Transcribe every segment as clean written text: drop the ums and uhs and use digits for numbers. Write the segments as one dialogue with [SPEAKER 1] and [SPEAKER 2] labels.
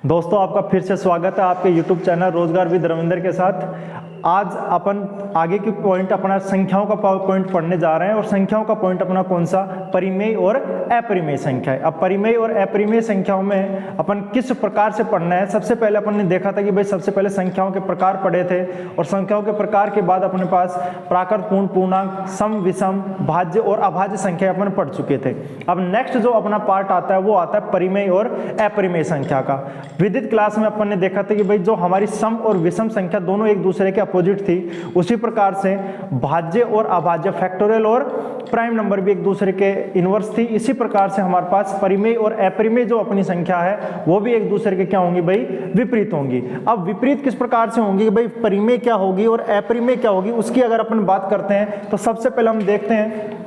[SPEAKER 1] दोस्तों आपका फिर से स्वागत है आपके YouTube चैनल रोजगार विद रविंदर के साथ। आज अपन आगे की पॉइंट अपना संख्याओं का पॉइंट पढ़ने जा रहे हैं और संख्याओं का पॉइंट अपना कौन सा, परिमेय और अपरिमेय संख्या है। अब परिमेय और अपरिमेय संख्याओं में अपन किस प्रकार से पढ़ना है, सबसे पहले अपन ने देखा था कि भाई सबसे पहले संख्याओं के प्रकार पढ़े थे और संख्याओं के प्रकार के बाद अपने पास प्राकृत, पूर्ण, पूर्णांक, सम, विषम, भाज्य और अभाज्य संख्या अपन पढ़ चुके थे। अब नेक्स्ट जो अपना पार्ट आता है वो आता है परिमेय और अपरिमेय संख्या का। विदित क्लास में अपन ने देखा था कि भाई जो हमारी सम और विषम संख्या दोनों एक दूसरे के अपोजिट थी, उसी प्रकार से भाज्य और अभाज्य, फैक्टोरियल और प्राइम नंबर भी एक दूसरे के इनवर्स थी। इसी प्रकार से हमारे पास परिमेय और अपरिमेय जो अपनी संख्या है वो भी एक दूसरे के क्या होंगी भाई, विपरीत होंगी। अब विपरीत किस प्रकार से होंगी भाई, परिमेय क्या होगी और अपरिमेय क्या होगी, उसकी अगर अपन बात करते हैं तो सबसे पहले हम देखते हैं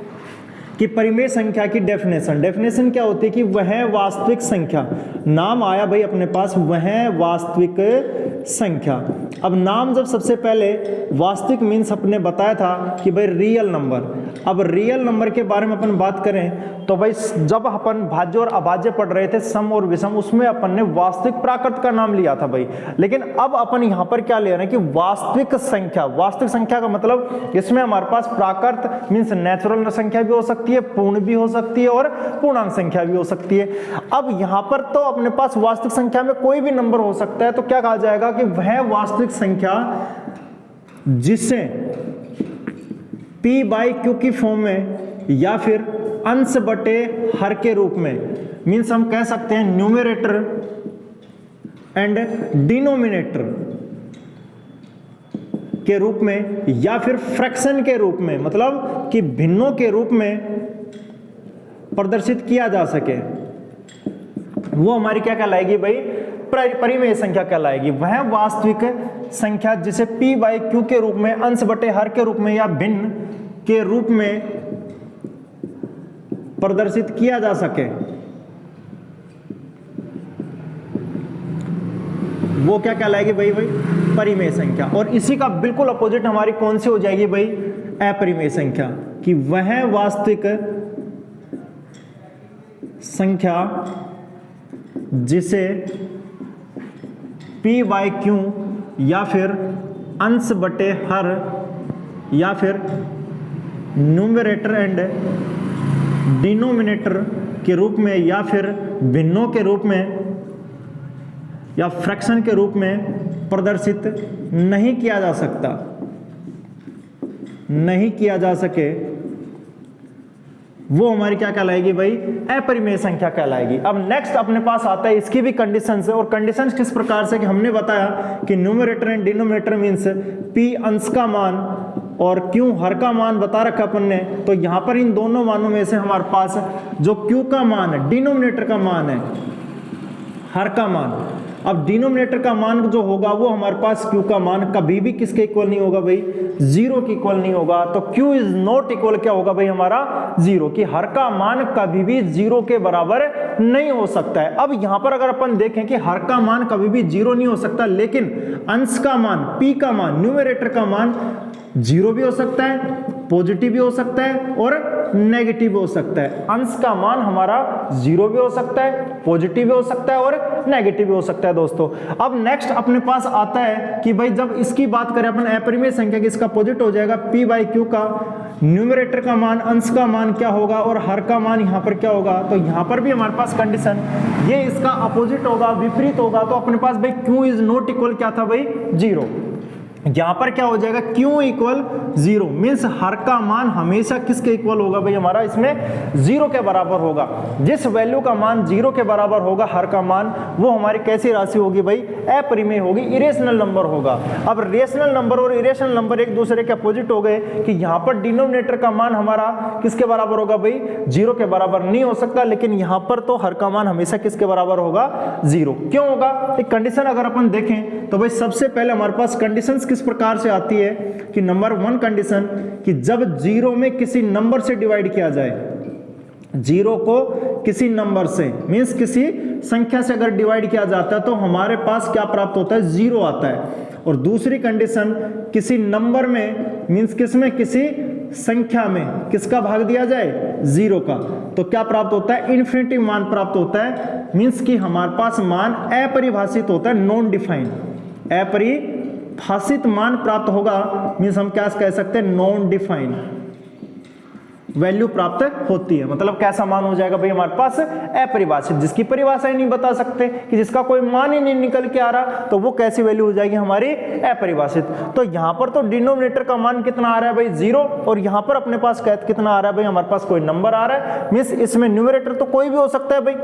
[SPEAKER 1] कि परिमेय संख्या की डेफिनेशन क्या होती है कि वह वास्तविक संख्या, नाम आया भाई अपने पास, वह वास्तविक संख्या। अब नाम जब सबसे पहले वास्तविक मीन्स अपने बताया था कि भाई रियल नंबर। अब रियल नंबर के बारे में अपन बात करें तो भाई जब अपन भाज्य और अभाज्य पढ़ रहे थे, सम और विषम, उसमें अपन ने वास्तविक प्राकृत का नाम लिया था भाई। लेकिन अब अपन यहां पर क्या ले रहे हैं कि वास्तविक संख्या। वास्तविक संख्या का मतलब इसमें हमारे पास प्राकृत मीन्स नेचुरल संख्या भी हो सकती है, पूर्ण भी हो सकती है और पूर्णांक संख्या भी हो सकती है। अब यहां पर तो अपने पास वास्तविक संख्या में कोई भी नंबर हो सकता है, तो क्या कहा जाएगा कि वह वास्तविक संख्या जिसे p/q की फॉर्म में या फिर अंश बटे हर के रूप में, मीन्स हम कह सकते हैं न्यूमरेटर एंड डिनोमिनेटर के रूप में या फिर फ्रैक्शन के रूप में, मतलब कि भिन्नों के रूप में प्रदर्शित किया जा सके, वो हमारी क्या कहलाएगी भाई, परिमेय संख्या कहलाएगी। वह वास्तविक संख्या जिसे p/q के रूप में, अंश बटे हर के रूप में या भिन्न के रूप में प्रदर्शित किया जा सके, वो क्या कहलाएगी भाई, परिमेय संख्या। और इसी का बिल्कुल अपोजिट हमारी कौन सी हो जाएगी भाई, अपरिमेय संख्या, कि वह वास्तविक संख्या जिसे p/q या फिर अंश बटे हर या फिर न्यूमरेटर एंड डिनोमिनेटर के रूप में या फिर भिन्नों के रूप में या फ्रैक्शन के रूप में प्रदर्शित नहीं किया जा सकता, नहीं किया जा सके, वो हमारी क्या कहलाएगी भाई, अपरिमेय संख्या कहलाएगी। अब नेक्स्ट अपने पास आता है, इसकी भी कंडीशंस है। और कंडीशंस किस प्रकार से कि हमने बताया कि numerator and denominator means p अंश का मान और q हर का मान बता रखा अपन ने। तो यहां पर इन दोनों मानों में से हमारे पास जो q का मान है, डिनोमिनेटर का मान है, हर का मान। अब डिनोमिनेटर का मान जो होगा वो हमारे पास q का मान कभी भी किसके इक्वल नहीं होगा भाई, 0 के इक्वल नहीं होगा। तो q इज नॉट इक्वल क्या होगा भाई हमारा, 0, कि हर का मान कभी भी 0 के बराबर नहीं हो सकता है। अब यहां पर अगर अपन देखें कि हर का मान कभी भी 0 नहीं हो सकता, लेकिन अंश का मान, p का मान, न्यूमरेटर का मान 0 भी हो सकता है, पॉजिटिव भी हो सकता है और नेगेटिव भी हो सकता है। अंश का मान हमारा 0 भी हो सकता है, पॉजिटिव भी हो सकता है और नेगेटिव भी हो सकता है दोस्तों। अब नेक्स्ट अपने पास आता है कि भाई जब इसकी बात करें अपन अपरिमेय संख्या की, इसका अपोजिट हो जाएगा p/q का न्यूमरेटर का मान, अंश का मान क्या होगा और हर का मान यहाँ पर क्या होगा। तो यहाँ पर भी हमारे पास कंडीशन ये इसका अपोजिट होगा, विपरीत होगा। तो अपने पास भाई q इज नॉट इक्वल क्या था भाई, 0। यहां पर क्या हो जाएगा, q इक्वल 0 मीन्स हर का मान हमेशा किसके इक्वल होगा भाई, हमारा इसमें 0 के बराबर होगा। जिस वैल्यू का मान 0 के बराबर होगा हर का मान, वो हमारी कैसी राशि होगी भाई, अपरिमेय होगी, इरेशनल नंबर होगा। अब रेशनल नंबर और इरेशनल नंबर एक दूसरे के अपोजिट हो गए कि यहां पर डिनोमिनेटर का मान हमारा किसके बराबर होगा भाई, 0 के बराबर नहीं हो सकता, लेकिन यहां पर तो हर का मान हमेशा किसके बराबर होगा, 0। क्यों होगा, एक कंडीशन अगर अपन देखें तो भाई सबसे पहले हमारे पास कंडीशंस किस प्रकार से आती है कि नंबर 1 कंडीशन कि जब 0 में किसी नंबर से डिवाइड किया जाए, 0 को किसी नंबर से मींस किसी संख्या से अगर डिवाइड किया जाता है तो हमारे पास क्या प्राप्त होता है, 0 आता है। और दूसरी कंडीशन किसी नंबर में मींस किसमें, किसी संख्या में किसका भाग दिया जाए, 0 का। तो क्या प्राप्त होता है, इन्फिनिटी मान प्राप्त होता है। मींस कि हमारे पास मान अपरिभाषित होता है, नॉन डिफाइंड, अपरिभाषित मान प्राप्त होगा। मींस हम क्या कह सकते हैं, नॉन डिफाइंड वैल्यू प्राप्त होती है। मतलब कैसा मान हो जाएगा भाई हमारे पास, अपरिभाषित, जिसकी परिभाषा ही नहीं बता सकते, कि जिसका कोई मान ही नहीं निकल के आ रहा, तो वो कैसी वैल्यू हो जाएगी हमारी, अपरिभाषित। तो यहां पर तो डिनोमिनेटर का मान कितना आ रहा है भाई, 0, और यहां पर अपने पास कितना आ रहा है भाई, हमारे पास कोई नंबर आ रहा है। मींस इसमें न्यूमरेटर तो कोई भी हो सकता है भाई,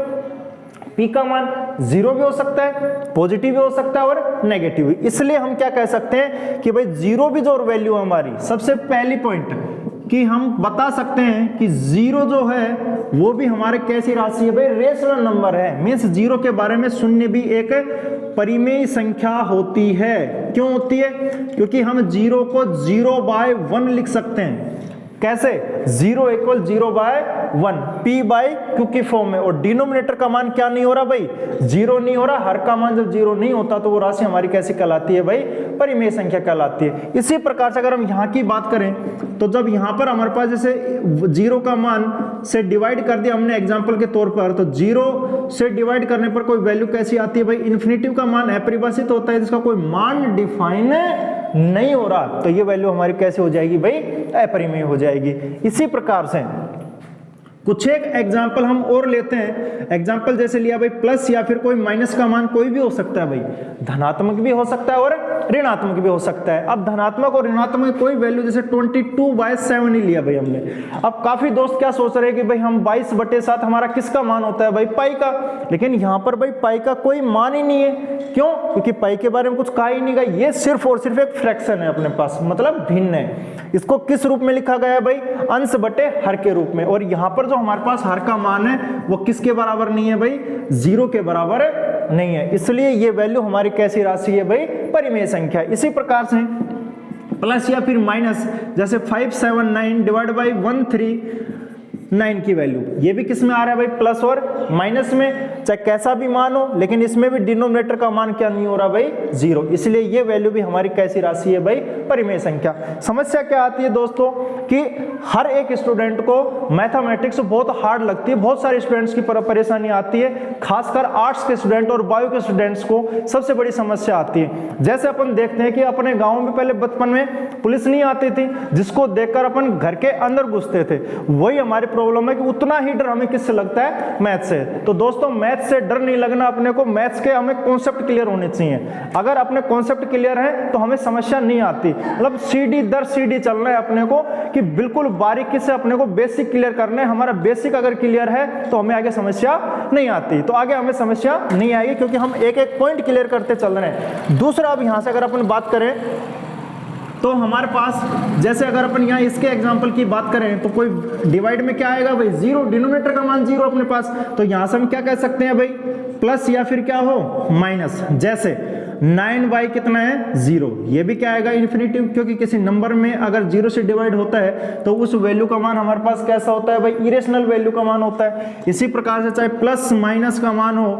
[SPEAKER 1] पी का मान 0 भी हो सकता है, पॉजिटिव भी हो सकता है और नेगेटिव भी। इसलिए हम क्या कह सकते हैं कि भाई 0 भी जो वैल्यू हमारी, सबसे पहली पॉइंट कि हम बता सकते हैं कि 0 जो है वो भी हमारे कैसी राशि है भाई, रेशनल नंबर है। मींस 0 के बारे में शून्य भी एक परिमेय संख्या होती है। क्यों होती है, क्योंकि हम 0 को 0/1 लिख सकते हैं। कैसे, 0 = 0/1, p/q की फॉर्म में। और डिनोमिनेटर का मान क्या नहीं हो रहा भाई, 0 नहीं हो रहा। हर का मान जब 0 नहीं होता तो वो राशि हमारी कैसी कहलाती है भाई, परिमेय संख्या कहलाती है। इसी प्रकार से अगर हम यहाँ की बात करें तो जब यहाँ पर हमारे पास जैसे 0 का मान से डिवाइड कर दिया हमने एग्जाम्पल के तौर पर, तो 0 से डिवाइड करने पर कोई वैल्यू कैसी आती है भाई, इन्फिनिटिव का मान अपरिभाषित होता है, जिसका कोई मान डिफाइन नहीं हो रहा, तो ये वैल्यू हमारी कैसे हो जाएगी भाई, अपरिमेय हो जाएगी। इसी प्रकार से कुछ एक एग्जाम्पल हम और लेते हैं। एग्जाम्पल जैसे लिया भाई प्लस या फिर कोई माइनस का मान कोई भी हो सकता है भाई, धनात्मक भी हो सकता है और ऋणात्मक भी हो सकता है। अब धनात्मक और ऋणात्मक कोई वैल्यू जैसे 22/7 ही लिया भाई हमने। अब काफी दोस्त क्या सोच रहे हैं कि भाई हम 22/7 हमारा किसका मान होता है भाई, पाई का। लेकिन यहाँ पर भाई पाई का कोई मान ही नहीं है। क्यों, क्योंकि पाई के बारे में कुछ कहा ही नहीं गया। ये सिर्फ और सिर्फ एक फ्रैक्शन है अपने पास, मतलब भिन्न है। इसको किस रूप में लिखा गया है भाई, अंश बटे हर के रूप में। और यहाँ पर जो हमारे पास हर का मान है वो किसके बराबर नहीं है भाई, 0 के बराबर नहीं है। इसलिए ये वैल्यू हमारी कैसी राशि है भाई, परिमेय संख्या। इसी प्रकार से प्लस या फिर माइनस, जैसे 579 / 139 की वैल्यू, ये भी किस में आ रहा है भाई, प्लस और माइनस में। चाहे कैसा भी मान हो, लेकिन इसमें भी डिनोमिनेटर का मान क्या नहीं हो रहा भाई, 0। इसलिए ये वैल्यू भी हमारी कैसी राशि है भाई, परिमेय संख्या। समस्या क्या आती है दोस्तों कि हर एक स्टूडेंट को मैथमेटिक्स बहुत हार्ड लगती है। बहुत सारे स्टूडेंट्स की परेशानी आती है, खासकर आर्ट्स के स्टूडेंट और बायो के स्टूडेंट्स को सबसे बड़ी समस्या आती है। जैसे अपन देखते हैं कि अपने गाँव में पहले बचपन में पुलिस नहीं आती थी, जिसको देखकर अपन घर के अंदर घुसते थे। वही हमारी प्रॉब्लम है कि उतना ही डर हमें किससे लगता है, मैथ से। तो दोस्तों मैथ से डर नहीं लगना अपने को, मैथ्स के हमें कॉन्सेप्ट क्लियर होने चाहिए। अगर अपने कॉन्सेप्ट क्लियर है तो हमें समस्या नहीं आती। मतलब सीढ़ी दर सीढ़ी चलना है अपने को, कि बिल्कुल बारीकी से अपने को बेसिक क्लियर करना है। हमारा बेसिक अगर क्लियर है तो हमें आगे समस्या नहीं आती, तो आगे हमें समस्या नहीं आएगी, क्योंकि हम एक एक पॉइंट क्लियर करते चल रहे हैं। दूसरा, अब यहां से अगर अपन बात करें तो हमारे पास जैसे अगर अपन यहाँ इसके एग्जांपल की बात करें तो कोई डिवाइड में क्या आएगा भाई, 0, डिनोमिनेटर का मान 0 अपने पास। तो यहां से हम क्या कह सकते हैं भाई, प्लस या फिर क्या हो, माइनस। जैसे 9 कितना है, 0, ये भी क्या आएगा, इन्फिनिटिव, क्योंकि किसी नंबर में अगर 0 से डिवाइड होता है तो उस वैल्यू का मान हमारे पास कैसा होता है भाई, इरेशनल वैल्यू का मान होता है। इसी प्रकार से चाहे प्लस माइनस का मान हो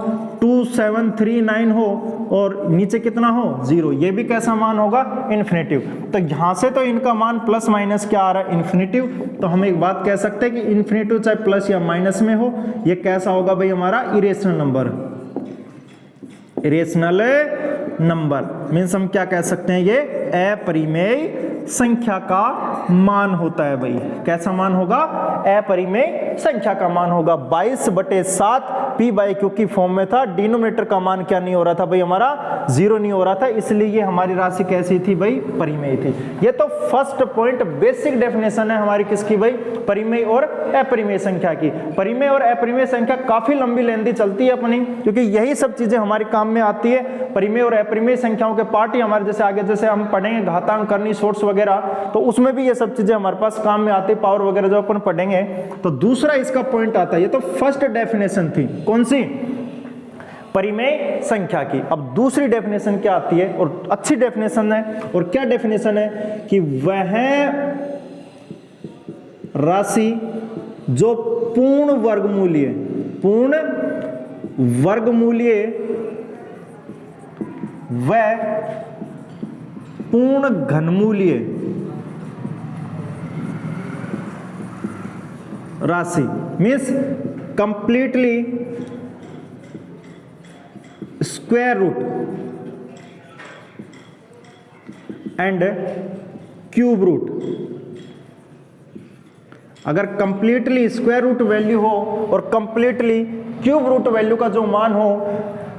[SPEAKER 1] 2739 हो और नीचे कितना हो, 0, ये भी कैसा मान होगा, इन्फिनिटिव। तो यहां से तो इनका मान प्लस माइनस क्या आ रहा है, इन्फिनिटिव। तो हम एक बात कह सकते हैं कि इन्फिनिटिव चाहे प्लस या माइनस में हो, ये कैसा होगा भाई, हमारा irrational number. Irrational number means हम क्या कह सकते हैं, ये अपरिमेय संख्या का मान होता है भाई। कैसा मान होगा, अपरिमेय संख्या का मान होगा। 22/7 p/q की फॉर्म में था। डिनोमिनेटर का मान क्या नहीं हो रहा था भाई, हमारा 0 नहीं हो रहा था, इसलिए ये हमारी राशि कैसी थी भाई, परिमेय थी। ये तो फर्स्ट पॉइंट, बेसिक डेफिनेशन है हमारी किसकी भाई, परिमेय और अपरिमेय संख्या की। परिमेय और अपरिमेय संख्या काफी लंबी लेंदी चलती है अपनी, क्योंकि यही सब चीजें हमारे काम में आती है। परिमेय और अपरिमेय संख्याओं के पार्ट ही हमारे जैसे आगे जैसे हम पढ़ेंगे घातांक, करनी, सोर्स वगैरह, तो उसमें भी ये सब चीजें हमारे पास काम में आती है, पावर वगैरह जो अपन पढ़ेंगे। तो दूसरा इसका पॉइंट आता है, ये तो फर्स्ट डेफिनेशन थी, कौन सी, परिमेय संख्या की। अब दूसरी डेफिनेशन क्या आती है, और अच्छी डेफिनेशन है। और क्या डेफिनेशन है कि वह राशि जो पूर्ण वर्गमूल्य व पूर्ण घनमूल्य राशि means completely square root and cube root. अगर कंप्लीटली स्क्वायर रूट वैल्यू हो और कंप्लीटली क्यूब रूट वैल्यू का जो मान हो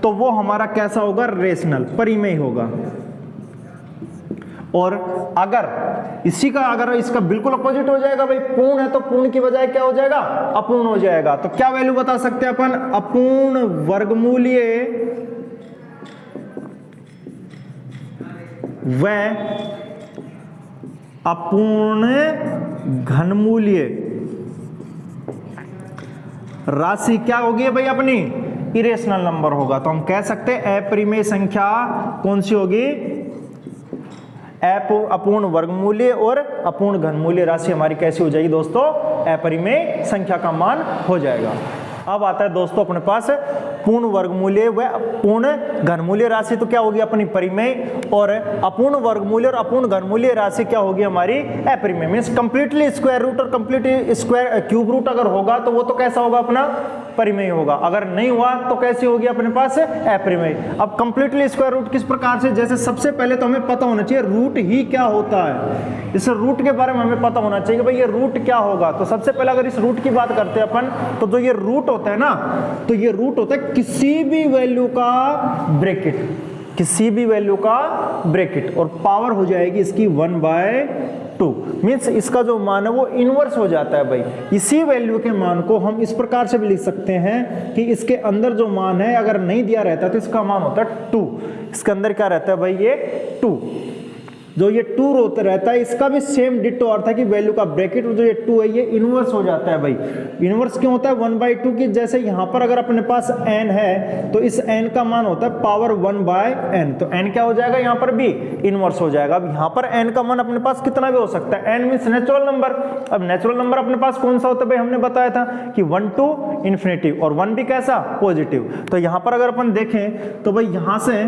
[SPEAKER 1] तो वो हमारा कैसा होगा, रेशनल, परिमेय होगा। और अगर इसी का अगर इसका बिल्कुल अपोजिट हो जाएगा भाई, पूर्ण है तो पूर्ण की बजाय क्या हो जाएगा, अपूर्ण हो जाएगा। तो क्या वैल्यू बता सकते हैं अपन, अपूर्ण वर्गमूलीय व अपूर्ण घनमूलीय राशि क्या होगी भाई अपनी, इरेशनल नंबर होगा। तो हम कह सकते हैं अपरिमेय संख्या कौन सी होगी, अपूर्ण वर्गमूल्य और अपूर्ण घनमूल्य राशि हमारी कैसी हो जाएगी दोस्तों, अपरिमेय संख्या का मान हो जाएगा। अब आता है दोस्तों अपने पास पूर्ण वर्गमूल्य व पूर्ण घनमूल्य राशि, तो क्या होगी अपनी परिमेय, और अपूर्ण वर्गमूल्य और अपूर्ण घनमूल्य राशि क्या होगी हमारी अपरिमेय। मींस कंप्लीटली स्क्वायर रूट और कंप्लीटली स्क्वायर क्यूब रूट अगर होगा तो वो तो कैसा होगा अपना, परिमेय होगा। अगर नहीं हुआ तो कैसी होगी अपने पास, अपरिमेय। अब कंप्लीटली स्क्वायर रूट किस प्रकार से, जैसे सबसे पहले तो हमें पता होना चाहिए रूट ही क्या होता है, इस रूट के बारे में हमें पता होना चाहिए कि भाई ये रूट क्या होगा। तो सबसे पहले अगर इस रूट की बात करते हैं अपन, तो जो ये रूट होता है ना, तो ये रूट होता है किसी भी वैल्यू का ब्रैकेट, किसी भी वैल्यू का ब्रैकेट, और पावर हो जाएगी इसकी 1/2। मीन्स इसका जो मान है वो इनवर्स हो जाता है भाई। इसी वैल्यू के मान को हम इस प्रकार से भी लिख सकते हैं कि इसके अंदर जो मान है अगर नहीं दिया रहता तो इसका मान होता है 2। इसके अंदर क्या रहता है भाई, ये 2, जो ये 2 होता रहता है, इसका भी सेम डिट्टो अर्थ है कि वैल्यू का ब्रैकेट जो ये 2 है ये इनवर्स हो जाता है भाई। इनवर्स क्यों होता है, 1/2 की, जैसे यहाँ पर अगर अपने पास n है तो इस n का मान होता है पावर 1/n, तो n क्या हो जाएगा यहाँ पर भी इनवर्स हो जाएगा। अब यहाँ पर n का मान अपने पास कितना भी हो सकता है, n मीन्स नेचुरल नंबर। अब नेचुरल नंबर अपने पास कौन सा होता है भाई, हमने बताया था कि 1 to इन्फिनिटी, और 1 भी कैसा, पॉजिटिव। तो यहाँ पर अगर अपन देखें तो भाई यहाँ से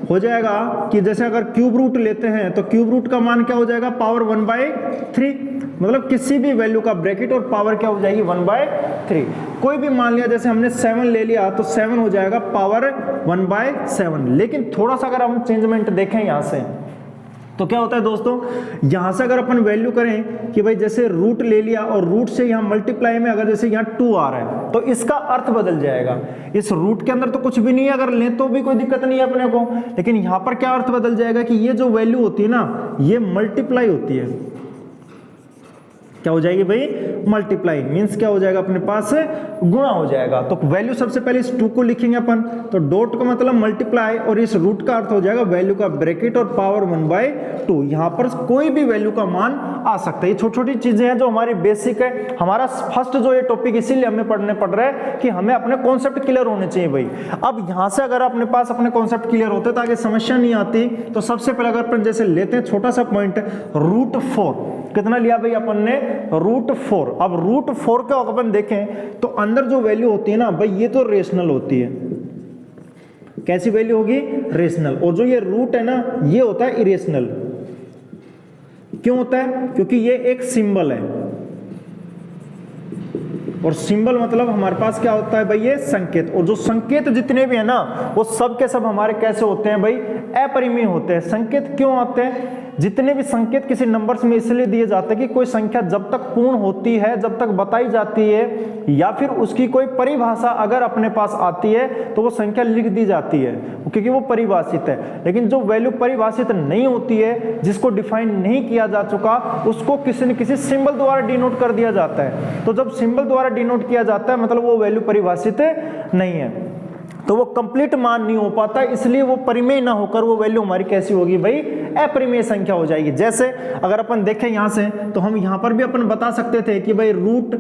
[SPEAKER 1] हो जाएगा कि जैसे अगर क्यूब रूट लेते हैं तो क्यूब रूट का मान क्या हो जाएगा, पावर 1/3, मतलब किसी भी वैल्यू का ब्रैकेट और पावर क्या हो जाएगी 1/3। कोई भी मान लिया, जैसे हमने 7 ले लिया तो 7 हो जाएगा पावर 1/7। लेकिन थोड़ा सा अगर हम चेंजमेंट देखें यहाँ से तो क्या होता है दोस्तों, यहां से अगर अपन वैल्यू करें कि भाई जैसे रूट ले लिया और रूट से यहां मल्टीप्लाई में अगर जैसे यहां 2 आ रहा है तो इसका अर्थ बदल जाएगा। इस रूट के अंदर तो कुछ भी नहीं है, अगर लें तो भी कोई दिक्कत नहीं है अपने को, लेकिन यहां पर क्या अर्थ बदल जाएगा कि ये जो वैल्यू होती है ना, ये मल्टीप्लाई होती है। क्या हो जाएगी भाई, मल्टीप्लाई। मींस क्या हो जाएगा अपने पास, गुणा हो जाएगा। तो वैल्यू सबसे पहले इस 2 को लिखेंगे अपन, तो डॉट का मतलब मल्टीप्लाई, और इस रूट का अर्थ हो जाएगा वैल्यू का ब्रैकेट और पावर 1/2। यहां पर कोई भी वैल्यू का मान आ सकता है। ये छोटी छोटी चीजें हैं जो हमारी बेसिक है। हमारा फर्स्ट जो ये टॉपिक इसीलिए हमें पढ़ने पड़ रहा है कि हमें अपने कॉन्सेप्ट क्लियर होने चाहिए भाई। अब यहां से अगर अपने पास अपने कॉन्सेप्ट क्लियर होते तो आगे समस्या नहीं आती। तो सबसे पहले अगर अपन जैसे लेते हैं छोटा सा पॉइंट, √4 कितना लिया भाई अपन ने, √4। अब √4 का अपन देखें तो अंदर जो वैल्यू होती है ना भाई, ये तो रेशनल होती है। कैसी वैल्यू होगी, रेशनल। और जो ये रूट है ना, ये होता है इरेशनल। क्यों होता है, क्योंकि ये एक सिंबल है, और सिंबल मतलब हमारे पास क्या होता है भाई, ये संकेत। और जो संकेत जितने भी है ना, वो सब के सब हमारे कैसे होते हैं भाई, अपरिमेय होते हैं। संकेत क्यों आते हैं, जितने भी संकेत किसी नंबर्स में इसलिए दिए जाते हैं कि कोई संख्या जब तक पूर्ण होती है, जब तक बताई जाती है, या फिर उसकी कोई परिभाषा अगर अपने पास आती है तो वो संख्या लिख दी जाती है, क्योंकि वो परिभाषित है। लेकिन जो वैल्यू परिभाषित नहीं होती है, जिसको डिफाइन नहीं किया जा चुका, उसको किसी न किसी सिंबल द्वारा डिनोट कर दिया जाता है। तो जब सिंबल द्वारा डिनोट किया जाता है मतलब वो वैल्यू परिभाषित नहीं है, तो वो कंप्लीट मान नहीं हो पाता, इसलिए वो परिमेय ना होकर वो वैल्यू हमारी कैसी होगी भाई, अपरिमेय संख्या हो जाएगी। जैसे अगर अपन देखें यहां से, तो हम यहां पर भी अपन बता सकते थे कि भाई रूट,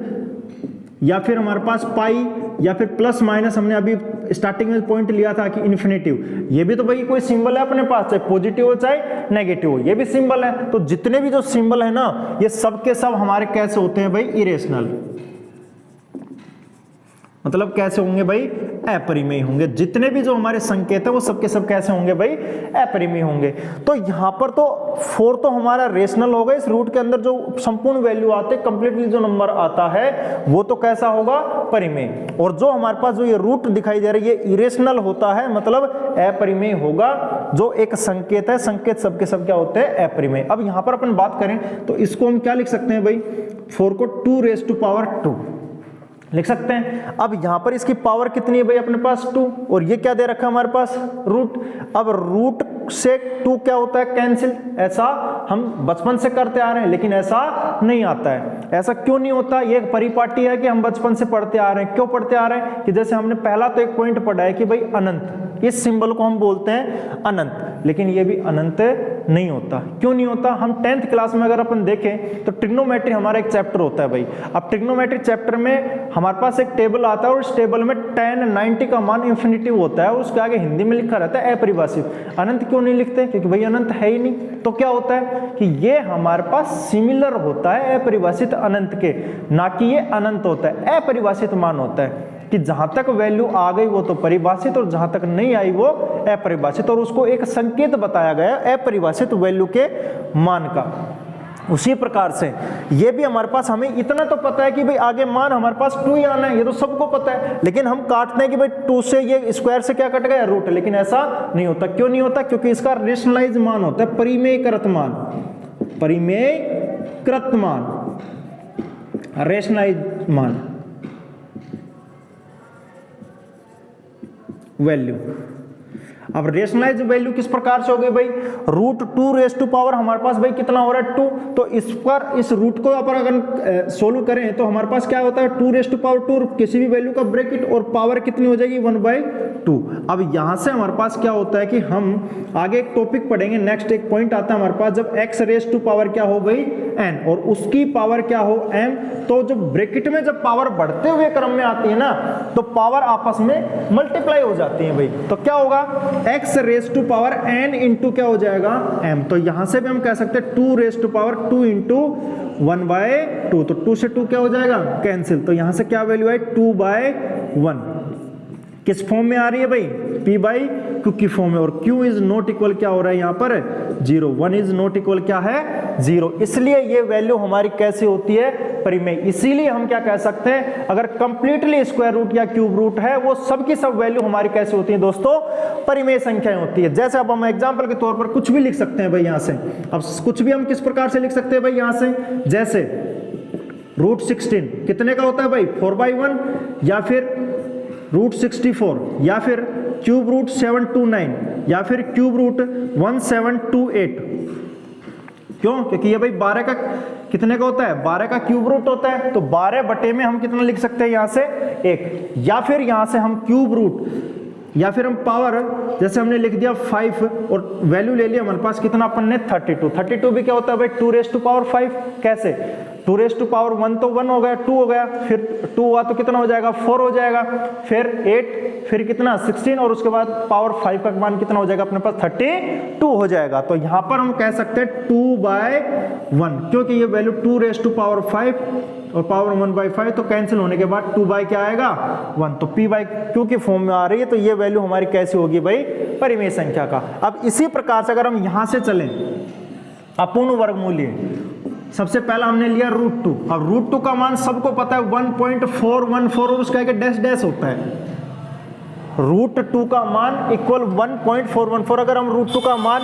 [SPEAKER 1] या फिर हमारे पास पाई, या फिर प्लस माइनस, हमने अभी स्टार्टिंग में पॉइंट लिया था कि इन्फिनेटिव, ये भी तो भाई कोई सिंबल है अपने पास, चाहे पॉजिटिव हो चाहे नेगेटिव हो, ये भी सिंबल है। तो जितने भी जो सिंबल है ना, ये सब के सब हमारे कैसे होते हैं भाई, इरेशनल। मतलब कैसे होंगे भाई, अपरिमेय होंगे। जितने भी जो हमारे संकेत है वो सबके सब कैसे होंगे भाई, अपरिमेय होंगे। तो यहाँ पर तो 4 तो हमारा रेशनल होगा, इस रूट के अंदर जो संपूर्ण वैल्यू आते हैं, कंप्लीटली जो नंबर आता है वो तो कैसा होगा, परिमेय। और जो हमारे पास जो ये रूट दिखाई दे रहा है ये इरेशनल होता है, मतलब अपरिमेय होगा। जो एक संकेत है, संकेत सबके सब क्या होते हैं, अपरिमेय। अब यहाँ पर अपन बात करें तो इसको हम क्या लिख सकते हैं भाई, 4 को 2 लिख सकते हैं। अब यहां पर इसकी पावर कितनी है भाई अपने पास 2, और ये क्या दे रखा है हमारे पास, रूट। अब रूट से 2 क्या होता है, कैंसिल। ऐसा हम बचपन से करते आ रहे हैं, लेकिन ऐसा नहीं आता है। ऐसा क्यों नहीं होता, ये एक परिपाटी है कि हम बचपन से पढ़ते आ रहे हैं। क्यों पढ़ते आ रहे हैं कि जैसे हमने पहला तो एक पॉइंट पढ़ा है कि भाई अनंत, इस सिंबल को हम बोलते हैं अनंत, लेकिन ये भी अनंत नहीं होता। क्यों नहीं होता, हम 10th क्लास में अगर अपन देखें तो ट्रिग्नोमेट्री हमारा एक चैप्टर होता है भाई। अब ट्रिग्नोमेट्री चैप्टर में हमारे पास एक टेबल आता है और इस टेबल में tan 90 का मान इंफिनिटिव होता है और उसके आगे हिंदी में लिखा रहता है अपरिभाषित। अनंत क्यों नहीं लिखते, क्योंकि भाई अनंत है ही नहीं। तो क्या होता है कि ये हमारे पास सिमिलर होता है अपरिभाषित अनंत के, ना कि ये अनंत होता है। अपरिभाषित मान होता है कि जहां तक वैल्यू आ गई वो तो परिभाषित और जहां तक नहीं आई वो अपरिभाषित, और उसको एक संकेत बताया गया अपरिभाषित वैल्यू के मान का। उसी प्रकार से ये भी हमारे पास, हमें इतना तो पता है कि भाई आगे मान हमारे पास 2 ही आना है, ये तो सबको पता है, लेकिन हम काटते हैं कि भाई 2 से ये स्क्वायर से क्या कट गया, रूट। लेकिन ऐसा नहीं होता। क्यों नहीं होता, क्योंकि इसका रेशनलाइज मान होता है, परिमेयकृत मान, परिमेयकृत मान, रेशनलाइज मान, वैल्यू। अब रेशनलाइज वैल्यू किस प्रकार से हो गई भाई, रूट 2 हमारे पास भाई कितना हो रहा है 2। तो इस पर, इस रूट को अगर सोल्व करें तो हमारे पास क्या होता है 2 किसी भी वैल्यू का ब्रैकेट और पावर कितनी हो जाएगी 1/2। अब यहां से हमारे पास क्या होता है कि हम आगे एक टॉपिक पढ़ेंगे, नेक्स्ट एक पॉइंट आता है हमारे पास, जब x क्या हो भाई n और उसकी पावर क्या हो m, तो जो ब्रैकेट में जब पावर बढ़ते हुए क्रम में आती है ना तो पावर आपस में मल्टीप्लाई हो जाती है भाई। तो क्या होगा, x n इंटू क्या हो जाएगा m। तो यहां से भी हम कह सकते हैं 2 इंटू 1/2। तो 2 से 2 क्या हो जाएगा, कैंसिल। तो यहां से क्या वैल्यू है 2/1। किस फॉर्म में आ रही है भाई, p/q की फॉर्म में। और q इज नॉट इक्वल क्या हो रहा है यहाँ पर 0, 1 इज नॉट इक्वल क्या है 0। इसलिए ये वैल्यू हमारी कैसी होती है, परिमेय। इसीलिए हम क्या कह सकते हैं, अगर कंप्लीटली स्क्वायर रूट या क्यूब रूट है वो सब की सब वैल्यू हमारी कैसी होती है दोस्तों, परिमेय संख्याएं होती है। जैसे अब हम एग्जांपल के तौर पर कुछ भी लिख सकते हैं भाई यहाँ से। अब कुछ भी हम किस प्रकार से लिख सकते हैं भाई यहाँ से, जैसे √16 कितने का होता है भाई 4/1, या फिर √64, या फिर क्यूब रूट 729, या फिर क्यूब रूट 1728। क्यों, क्योंकि ये भाई 12 का कितने का होता है, 12 का क्यूब रूट होता है। तो 12 बटे में हम कितना लिख सकते हैं यहाँ से 1, या फिर यहाँ से हम क्यूब रूट, या फिर हम पावर, जैसे हमने लिख दिया 5 और वैल्यू ले लिया हमारे पास कितना अपन ने 32 भी क्या होता है भाई 2⁵ कैसे, 2⁴ तो 1 हो गया, 2 हो गया, फिर 2 हुआ तो कितना हो जाएगा 4 हो जाएगा, फिर 8, फिर कितना 16, और उसके बाद पावर 5 का मान कितना हो जाएगा अपने पास 32 हो जाएगा। तो यहाँ पर हम कह सकते हैं 2/1, क्योंकि ये वैल्यू 2⁵ और पावर 1/5, तो कैंसिल होने के बाद 2 क्या आएगा 1। तो p/q की फॉर्म में आ रही है, तो ये वैल्यू हमारी कैसी होगी भाई, परिमेय संख्या का। अब इसी प्रकार से अगर हम यहां से चलें, अपूर्ण वर्गमूल्य, सबसे पहला हमने लिया √2। अब √2 का मान सबको पता है 1.414 और उसका एक डैश डैश होता है। √2 का मान इक्वल 1.414। अगर हम √2 का मान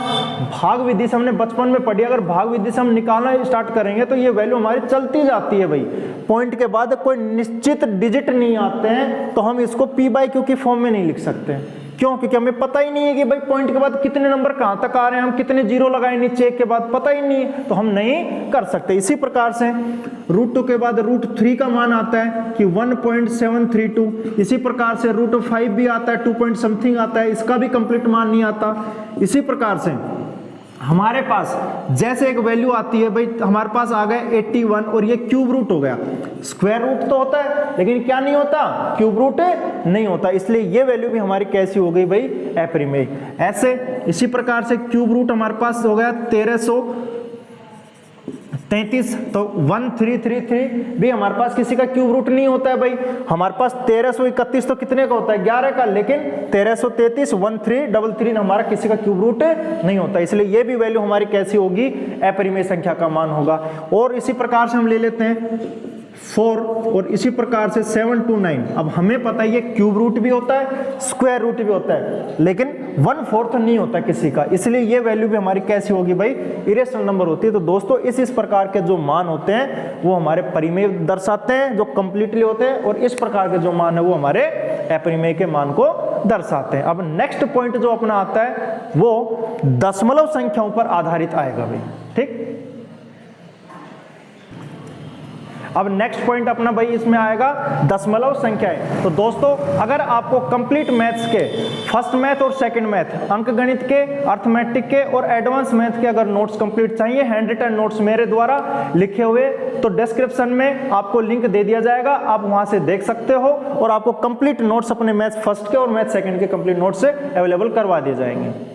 [SPEAKER 1] भाग विधि से हमने बचपन में पढ़ी, अगर भाग विधि से हम निकालना स्टार्ट करेंगे तो ये वैल्यू हमारी चलती जाती है भाई। पॉइंट के बाद कोई निश्चित डिजिट नहीं आते हैं, तो हम इसको p/q की फॉर्म में नहीं लिख सकते। क्यों, क्योंकि हमें पता ही नहीं है कि भाई पॉइंट के बाद कितने नंबर कहां तक आ रहे हैं, हम कितने जीरो लगाए नीचे एक के बाद, पता ही नहीं है, तो हम नहीं कर सकते। इसी प्रकार से √2 के बाद √3 का मान आता है कि 1.732। इसी प्रकार से √5 भी आता है, 2 पॉइंट समथिंग आता है, इसका भी कंप्लीट मान नहीं आता। इसी प्रकार से हमारे पास जैसे एक वैल्यू आती है भाई, हमारे पास आ गया 81 और ये क्यूब रूट हो गया। स्क्वायर रूट तो होता है लेकिन क्या नहीं होता, क्यूब रूट नहीं होता, इसलिए ये वैल्यू भी हमारी कैसी हो गई भाई, अपरिमेय। ऐसे इसी प्रकार से क्यूब रूट हमारे पास हो गया 33, तो 1333 भी हमारे पास किसी का क्यूब रूट नहीं होता है भाई। हमारे पास 1331 तो कितने का होता है, 11 का, लेकिन 1333 1333 हमारा किसी का क्यूब रूट नहीं होता, इसलिए ये भी वैल्यू हमारी कैसी होगी, अपरिमेय संख्या का मान होगा। और इसी प्रकार से हम ले लेते हैं 4 और इसी प्रकार से 7 to 9। अब हमें पता है ये क्यूब रूट भी होता है, स्क्वायर रूट भी होता है, लेकिन 1/4 नहीं होता किसी का, इसलिए ये वैल्यू भी हमारी कैसी होगी भाई, इरेशनल नंबर होती है। तो दोस्तों इस प्रकार के जो मान होते हैं वो हमारे परिमेय दर्शाते हैं, जो कंप्लीटली होते हैं, और इस प्रकार के जो मान है वो हमारे अपरिमेय के मान को दर्शाते हैं। अब नेक्स्ट पॉइंट जो अपना आता है वो दशमलव संख्याओं पर आधारित आएगा भाई, ठीक। अब नेक्स्ट पॉइंट अपना भाई इसमें आएगा दशमलव संख्याएं। तो दोस्तों अगर आपको कंप्लीट मैथ्स के फर्स्ट मैथ और सेकंड मैथ, अंक गणित के, अर्थमेटिक के और एडवांस मैथ के अगर नोट्स कंप्लीट चाहिए, हैंड रिटन नोट्स मेरे द्वारा लिखे हुए, तो डिस्क्रिप्शन में आपको लिंक दे दिया जाएगा, आप वहां से देख सकते हो, और आपको कंप्लीट नोट्स अपने मैथ्स फर्स्ट के और मैथ सेकंड के कंप्लीट नोट्स से अवेलेबल करवा दिए जाएंगे।